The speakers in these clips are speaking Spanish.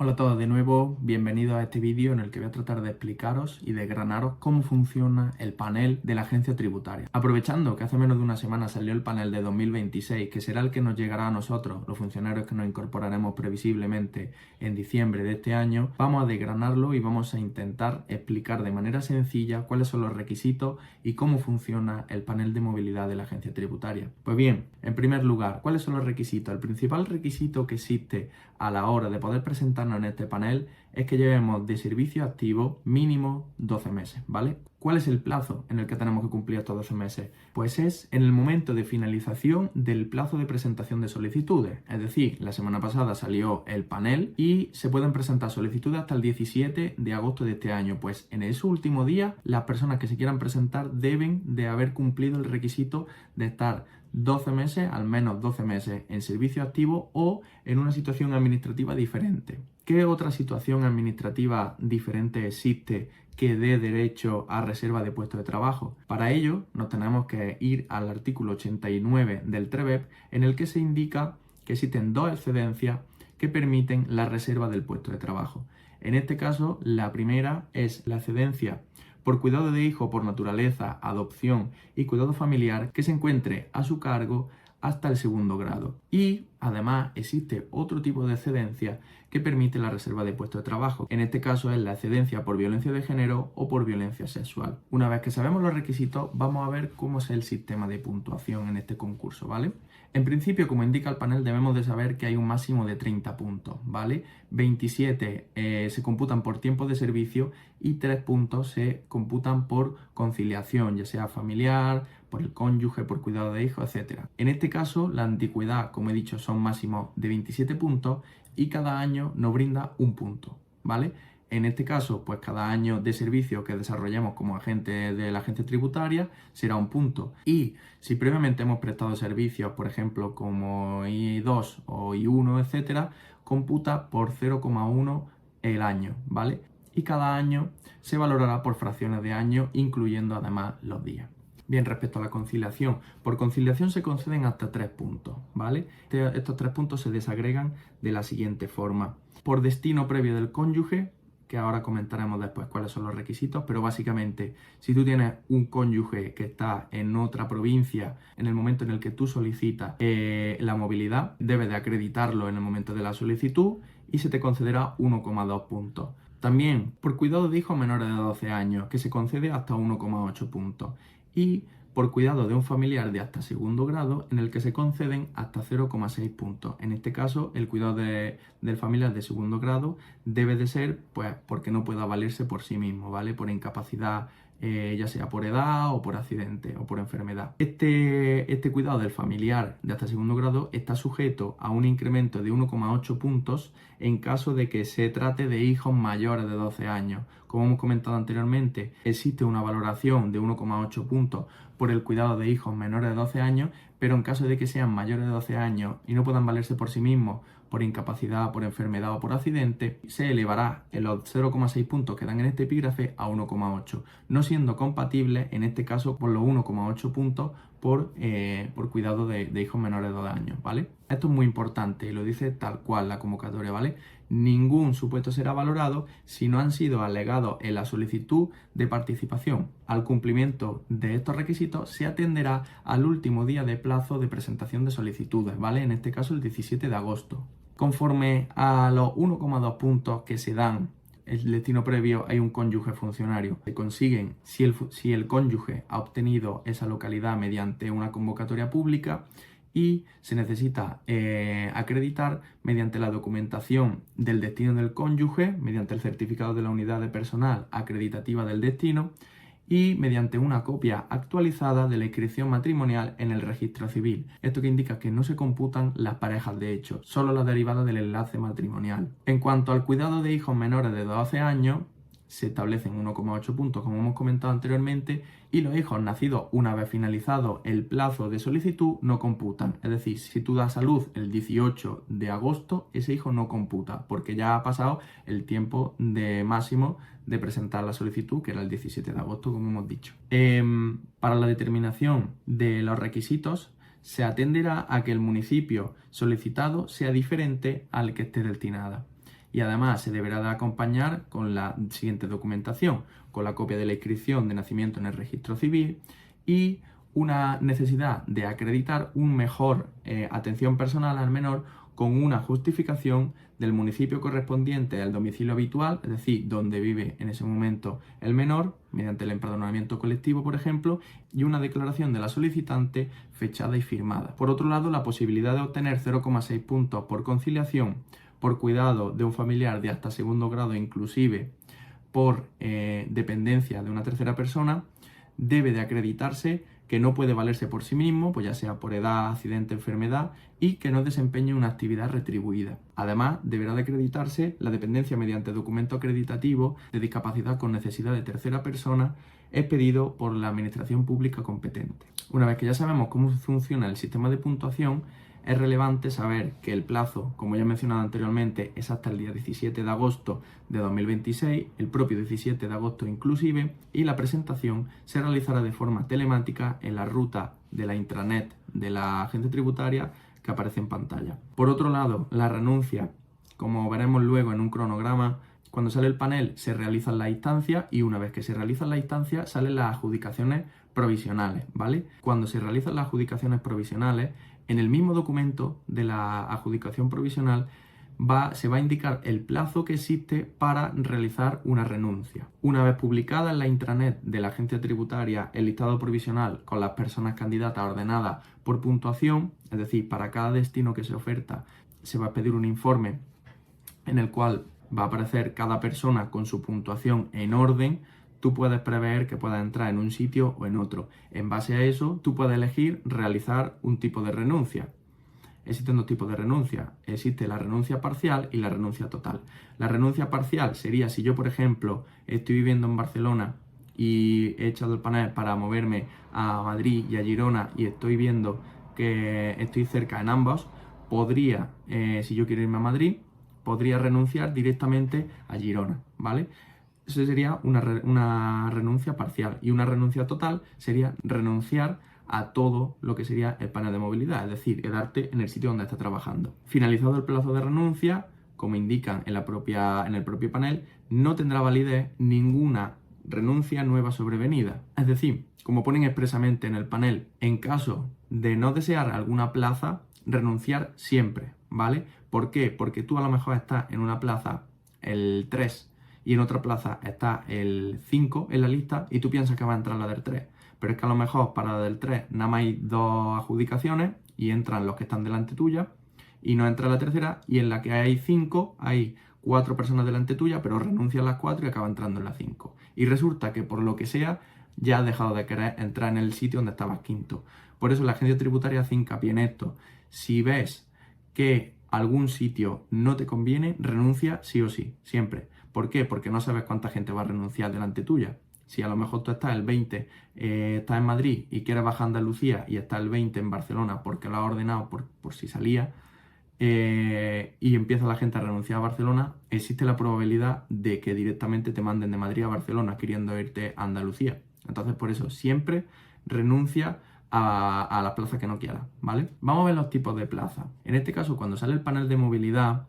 Hola a todos de nuevo, bienvenidos a este vídeo en el que voy a tratar de explicaros y desgranaros cómo funciona el panel de la agencia tributaria. Aprovechando que hace menos de una semana salió el panel de 2026, que será el que nos llegará a nosotros, los funcionarios que nos incorporaremos previsiblemente en diciembre de este año, vamos a desgranarlo y vamos a intentar explicar de manera sencilla cuáles son los requisitos y cómo funciona el panel de movilidad de la agencia tributaria. Pues bien, en primer lugar, ¿cuáles son los requisitos? El principal requisito que existe a la hora de poder presentarnos en este panel es que llevemos de servicio activo mínimo 12 meses, ¿vale? ¿Cuál es el plazo en el que tenemos que cumplir estos 12 meses? Pues es en el momento de finalización del plazo de presentación de solicitudes. Es decir, la semana pasada salió el panel y se pueden presentar solicitudes hasta el 17 de agosto de este año. Pues en ese último día, las personas que se quieran presentar deben de haber cumplido el requisito de estar 12 meses, al menos 12 meses en servicio activo o en una situación administrativa diferente. ¿Qué otra situación administrativa diferente existe que dé derecho a reserva de puesto de trabajo? Para ello, nos tenemos que ir al artículo 89 del TREBEP, en el que se indica que existen dos excedencias que permiten la reserva del puesto de trabajo. En este caso, la primera es la excedencia por cuidado de hijo por naturaleza, adopción y cuidado familiar que se encuentre a su cargo hasta el segundo grado. Y además existe otro tipo de excedencia que permite la reserva de puesto de trabajo. En este caso es la excedencia por violencia de género o por violencia sexual. Una vez que sabemos los requisitos, vamos a ver cómo es el sistema de puntuación en este concurso, ¿vale? En principio, como indica el panel, debemos de saber que hay un máximo de 30 puntos, ¿vale? 27 se computan por tiempo de servicio y 3 puntos se computan por conciliación, ya sea familiar, por el cónyuge, por cuidado de hijos, etc. En este caso, la antigüedad, como he dicho, son máximos de 27 puntos y cada año nos brinda un punto, ¿vale? En este caso, pues cada año de servicio que desarrollemos como agente de la agencia tributaria será un punto. Y si previamente hemos prestado servicios, por ejemplo, como I2 o I1, etcétera, computa por 0,1 el año, ¿vale? Y cada año se valorará por fracciones de año, incluyendo además los días. Bien, respecto a la conciliación, por conciliación se conceden hasta 3 puntos, ¿vale? Estos 3 puntos se desagregan de la siguiente forma. Por destino previo del cónyuge, que ahora comentaremos después cuáles son los requisitos, pero básicamente, si tú tienes un cónyuge que está en otra provincia en el momento en el que tú solicitas la movilidad, debes de acreditarlo en el momento de la solicitud y se te concederá 1,2 puntos. También, por cuidado de hijos menores de 12 años, que se concede hasta 1,8 puntos. Y por cuidado de un familiar de hasta segundo grado, en el que se conceden hasta 0,6 puntos. En este caso, el cuidado del familiar de segundo grado debe de ser, pues, porque no pueda valerse por sí mismo, ¿vale? Por incapacidad, ya sea por edad o por accidente o por enfermedad. Este cuidado del familiar de hasta segundo grado está sujeto a un incremento de 1,8 puntos en caso de que se trate de hijos mayores de 12 años. Como hemos comentado anteriormente, existe una valoración de 1,8 puntos por el cuidado de hijos menores de 12 años, pero en caso de que sean mayores de 12 años y no puedan valerse por sí mismos por incapacidad, por enfermedad o por accidente, se elevará en los 0,6 puntos que dan en este epígrafe a 1,8, no siendo compatible en este caso por los 1,8 puntos por cuidado de hijos menores de 12 años, ¿vale? Esto es muy importante y lo dice tal cual la convocatoria, ¿vale? Ningún supuesto será valorado si no han sido alegados en la solicitud de participación. Al cumplimiento de estos requisitos se atenderá al último día de plazo de presentación de solicitudes, ¿vale? En este caso el 17 de agosto. Conforme a los 1,2 puntos que se dan el destino previo, hay un cónyuge funcionario. Se consiguen si el cónyuge ha obtenido esa localidad mediante una convocatoria pública y se necesita acreditar mediante la documentación del destino del cónyuge, mediante el certificado de la unidad de personal acreditativa del destino y mediante una copia actualizada de la inscripción matrimonial en el registro civil. Esto que indica que no se computan las parejas de hecho, solo las derivadas del enlace matrimonial. En cuanto al cuidado de hijos menores de 12 años, se establecen 1,8 puntos como hemos comentado anteriormente y los hijos nacidos una vez finalizado el plazo de solicitud no computan. Es decir, si tú das a luz el 18 de agosto, ese hijo no computa porque ya ha pasado el tiempo de máximo de presentar la solicitud, que era el 17 de agosto, como hemos dicho. Para la determinación de los requisitos, se atenderá a que el municipio solicitado sea diferente al que esté destinada. y además se deberá de acompañar con la siguiente documentación, con la copia de la inscripción de nacimiento en el registro civil y una necesidad de acreditar un mejor atención personal al menor con una justificación del municipio correspondiente al domicilio habitual, es decir, donde vive en ese momento el menor, mediante el empadronamiento colectivo, por ejemplo, y una declaración de la solicitante fechada y firmada. Por otro lado, la posibilidad de obtener 0,6 puntos por conciliación, por cuidado de un familiar de hasta segundo grado, inclusive por dependencia de una tercera persona, debe de acreditarse que no puede valerse por sí mismo, pues ya sea por edad, accidente, enfermedad, y que no desempeñe una actividad retribuida. Además, deberá de acreditarse la dependencia mediante documento acreditativo de discapacidad con necesidad de tercera persona expedido por la administración pública competente. Una vez que ya sabemos cómo funciona el sistema de puntuación, es relevante saber que el plazo, como ya he mencionado anteriormente, es hasta el día 17 de agosto de 2026, el propio 17 de agosto inclusive, y la presentación se realizará de forma telemática en la ruta de la intranet de la agencia tributaria que aparece en pantalla. Por otro lado, la renuncia, como veremos luego en un cronograma, cuando sale el panel se realizan las instancias y una vez que se realizan las instancias salen las adjudicaciones provisionales, ¿vale? Cuando se realizan las adjudicaciones provisionales, en el mismo documento de la adjudicación provisional se va a indicar el plazo que existe para realizar una renuncia. Una vez publicada en la intranet de la agencia tributaria el listado provisional con las personas candidatas ordenadas por puntuación, es decir, para cada destino que se oferta se va a pedir un informe en el cual va a aparecer cada persona con su puntuación en orden. Tú puedes prever que pueda entrar en un sitio o en otro. En base a eso, tú puedes elegir realizar un tipo de renuncia. Existen dos tipos de renuncia. Existe la renuncia parcial y la renuncia total. La renuncia parcial sería si yo, por ejemplo, estoy viviendo en Barcelona y he echado el panel para moverme a Madrid y a Girona y estoy viendo que estoy cerca en ambos, podría, si yo quiero irme a Madrid, podría renunciar directamente a Girona, ¿vale? Eso sería una renuncia parcial, y una renuncia total sería renunciar a todo lo que sería el panel de movilidad, es decir, quedarte en el sitio donde estás trabajando. Finalizado el plazo de renuncia, como indican en el propio panel, no tendrá validez ninguna renuncia nueva sobrevenida. Es decir, como ponen expresamente en el panel, en caso de no desear alguna plaza, renunciar siempre, ¿vale? ¿Por qué? Porque tú a lo mejor estás en una plaza el 3 y en otra plaza está el 5 en la lista y tú piensas que va a entrar la del 3. Pero es que a lo mejor para la del 3 nada más hay 2 adjudicaciones y entran los que están delante tuya y no entra la tercera, y en la que hay 5 hay 4 personas delante tuya, pero renuncian las 4 y acaba entrando en la 5. Y resulta que por lo que sea ya has dejado de querer entrar en el sitio donde estabas quinto. Por eso la agencia tributaria hace hincapié en esto. Si ves que algún sitio no te conviene, renuncia sí o sí, siempre. ¿Por qué? Porque no sabes cuánta gente va a renunciar delante tuya. Si a lo mejor tú estás el 20, estás en Madrid y quieres bajar a Andalucía y estás el 20 en Barcelona porque lo has ordenado por si salía, y empieza la gente a renunciar a Barcelona, existe la probabilidad de que directamente te manden de Madrid a Barcelona queriendo irte a Andalucía. Entonces, por eso, siempre renuncia a la plaza que no quieras, ¿vale? Vamos a ver los tipos de plaza. En este caso, cuando sale el panel de movilidad,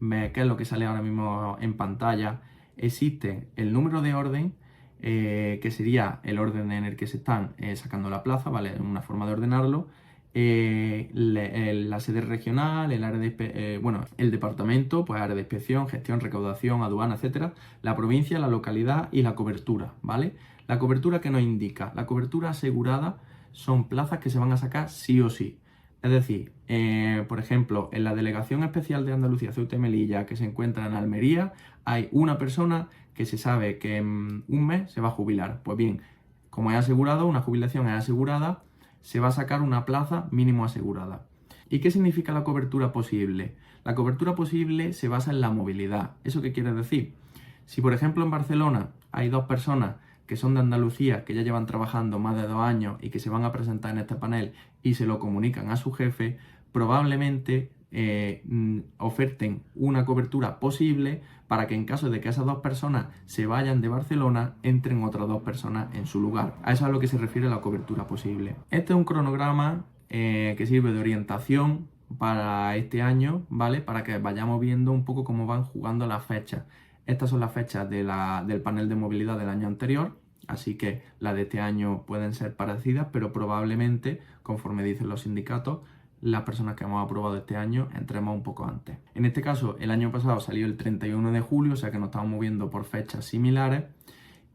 que es lo que sale ahora mismo en pantalla, existe el número de orden, que sería el orden en el que se están sacando la plaza, ¿vale? Una forma de ordenarlo. La sede regional, el área de el departamento, pues área de inspección, gestión, recaudación, aduana, etcétera, la provincia, la localidad y la cobertura, ¿vale? La cobertura que nos indica, la cobertura asegurada son plazas que se van a sacar sí o sí. Es decir, por ejemplo, en la Delegación Especial de Andalucía, Ceuta y Melilla, que se encuentra en Almería, hay una persona que se sabe que en un mes se va a jubilar. Pues bien, como es asegurado, una jubilación es asegurada, se va a sacar una plaza mínimo asegurada. ¿Y qué significa la cobertura posible? La cobertura posible se basa en la movilidad. ¿Eso qué quiere decir? Si, por ejemplo, en Barcelona hay 2 personas que son de Andalucía, que ya llevan trabajando más de 2 años y que se van a presentar en este panel y se lo comunican a su jefe, probablemente oferten una cobertura posible para que en caso de que esas 2 personas se vayan de Barcelona, entren otras 2 personas en su lugar. A eso es a lo que se refiere la cobertura posible. Este es un cronograma que sirve de orientación para este año, ¿vale? Para que vayamos viendo un poco cómo van jugando las fechas. Estas son las fechas del panel de movilidad del año anterior, así que las de este año pueden ser parecidas, pero probablemente, conforme dicen los sindicatos, las personas que hemos aprobado este año entremos un poco antes. En este caso, el año pasado salió el 31 de julio, o sea que nos estamos moviendo por fechas similares,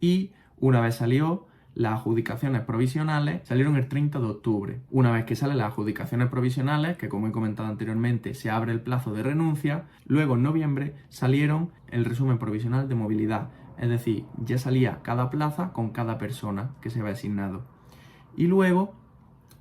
y una vez salió, las adjudicaciones provisionales salieron el 30 de octubre. Una vez que salen las adjudicaciones provisionales, que como he comentado anteriormente, se abre el plazo de renuncia, luego en noviembre salieron el resumen provisional de movilidad. Es decir, ya salía cada plaza con cada persona que se había asignado. Y luego,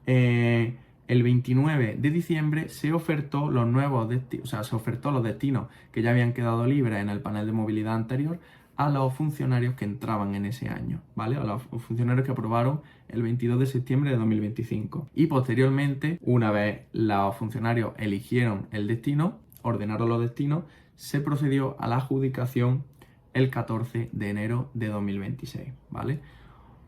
el 29 de diciembre se ofertó los nuevos destinos, o sea, se ofertó los destinos que ya habían quedado libres en el panel de movilidad anterior a los funcionarios que entraban en ese año, ¿vale? A los funcionarios que aprobaron el 22 de septiembre de 2025. Y posteriormente, una vez los funcionarios eligieron el destino, ordenaron los destinos, se procedió a la adjudicación el 14 de enero de 2026, ¿vale?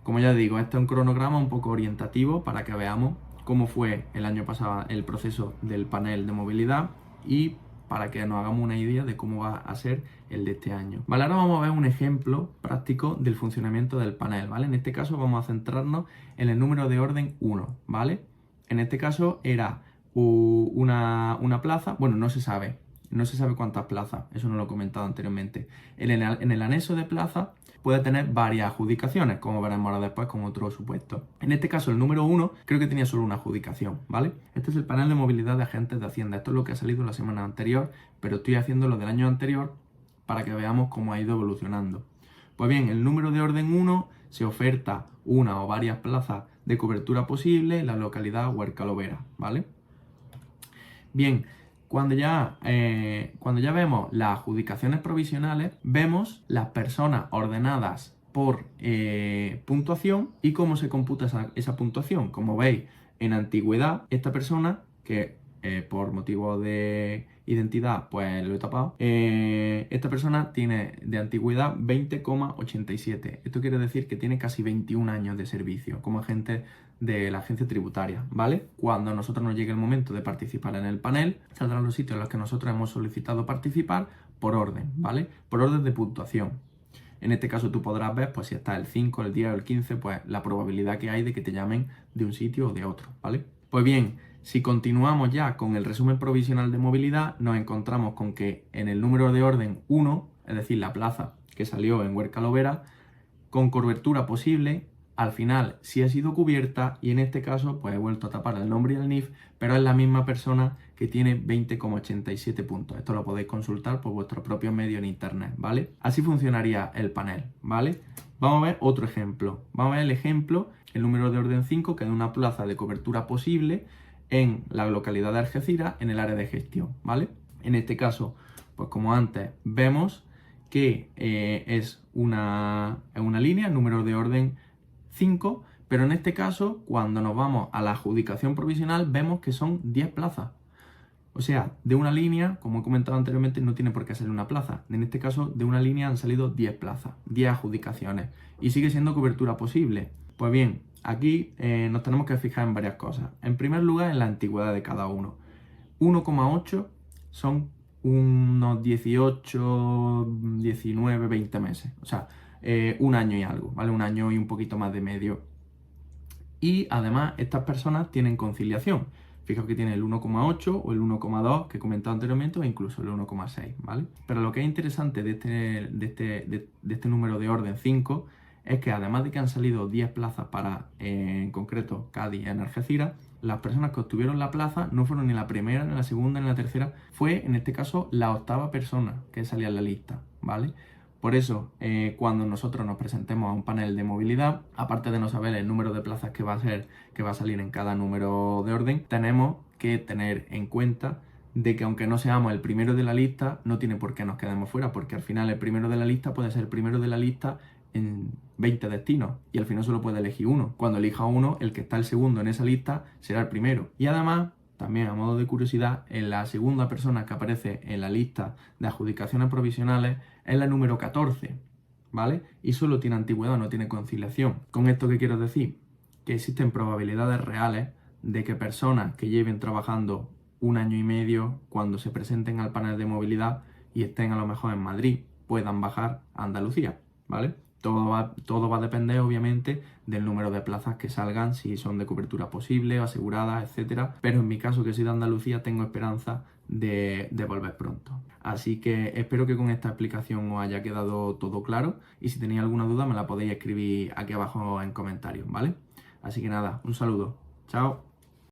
Como ya digo, este es un cronograma un poco orientativo para que veamos cómo fue el año pasado el proceso del panel de movilidad y para que nos hagamos una idea de cómo va a ser el de este año. Vale, ahora vamos a ver un ejemplo práctico del funcionamiento del panel, ¿vale? En este caso vamos a centrarnos en el número de orden 1, ¿vale? En este caso era una plaza, bueno, no se sabe cuántas plazas, eso no lo he comentado anteriormente. En el anexo de plaza puede tener varias adjudicaciones, como veremos ahora después con otro supuesto. En este caso, el número 1 creo que tenía solo una adjudicación, ¿vale? Este es el panel de movilidad de agentes de Hacienda. Esto es lo que ha salido la semana anterior, pero estoy haciendo lo del año anterior para que veamos cómo ha ido evolucionando. Pues bien, el número de orden 1 se oferta una o varias plazas de cobertura posible en la localidad Huerca-Lovera, ¿vale? Bien, cuando ya vemos las adjudicaciones provisionales, vemos las personas ordenadas por puntuación y cómo se computa esa puntuación. Como veis, en antigüedad, esta persona, que por motivo de identidad, pues lo he tapado, esta persona tiene de antigüedad 20,87. Esto quiere decir que tiene casi 21 años de servicio como agente de la agencia tributaria, ¿vale? Cuando a nosotros nos llegue el momento de participar en el panel, saldrán los sitios en los que nosotros hemos solicitado participar por orden, ¿vale? Por orden de puntuación. En este caso tú podrás ver, pues si está el 5, el 10 o el 15, pues la probabilidad que hay de que te llamen de un sitio o de otro, ¿vale? Pues bien, si continuamos ya con el resumen provisional de movilidad, nos encontramos con que en el número de orden 1, es decir, la plaza que salió en Huerca-Lovera, con cobertura posible, al final sí ha sido cubierta y en este caso pues he vuelto a tapar el nombre y el NIF, pero es la misma persona que tiene 20,87 puntos. Esto lo podéis consultar por vuestro propio medio en internet, ¿vale? Así funcionaría el panel, ¿vale? Vamos a ver otro ejemplo. Vamos a ver el ejemplo, el número de orden 5, que es una plaza de cobertura posible en la localidad de Algeciras, en el área de gestión, ¿vale? En este caso, pues como antes, vemos que es una línea, número de orden 5, pero en este caso, cuando nos vamos a la adjudicación provisional, vemos que son 10 plazas. O sea, de una línea, como he comentado anteriormente, no tiene por qué salir una plaza. En este caso, de una línea han salido 10 plazas, 10 adjudicaciones. Y sigue siendo cobertura posible. Pues bien, aquí nos tenemos que fijar en varias cosas. En primer lugar, en la antigüedad de cada uno. 1,8 son unos 18, 19, 20 meses. O sea, un año y algo, ¿vale? Un año y un poquito más de medio. Y además, estas personas tienen conciliación. Fijaos que tiene el 1,8 o el 1,2 que he comentado anteriormente o incluso el 1,6, ¿vale? Pero lo que es interesante de este número de orden 5 es que además de que han salido 10 plazas para, en concreto, Cádiz en Algeciras, las personas que obtuvieron la plaza no fueron ni la primera, ni la segunda, ni la tercera, fue en este caso la octava persona que salía en la lista, ¿vale? Por eso, cuando nosotros nos presentemos a un panel de movilidad, aparte de no saber el número de plazas que va a salir en cada número de orden, tenemos que tener en cuenta de que aunque no seamos el primero de la lista, no tiene por qué nos quedemos fuera, porque al final el primero de la lista puede ser el primero de la lista en 20 destinos y al final solo puede elegir uno. Cuando elija uno, el que está el segundo en esa lista será el primero. Y además, también a modo de curiosidad, en la segunda persona que aparece en la lista de adjudicaciones provisionales es la número 14, ¿vale? Y solo tiene antigüedad, no tiene conciliación. ¿Con esto qué quiero decir? Que existen probabilidades reales de que personas que lleven trabajando un año y medio, cuando se presenten al panel de movilidad y estén a lo mejor en Madrid, puedan bajar a Andalucía, ¿vale? Todo va a depender, obviamente, del número de plazas que salgan, si son de cobertura posible, aseguradas, etcétera. Pero en mi caso, que soy de Andalucía, tengo esperanza de volver pronto. Así que espero que con esta explicación os haya quedado todo claro, y si tenéis alguna duda me la podéis escribir aquí abajo en comentarios, ¿vale? Así que nada, un saludo. Chao.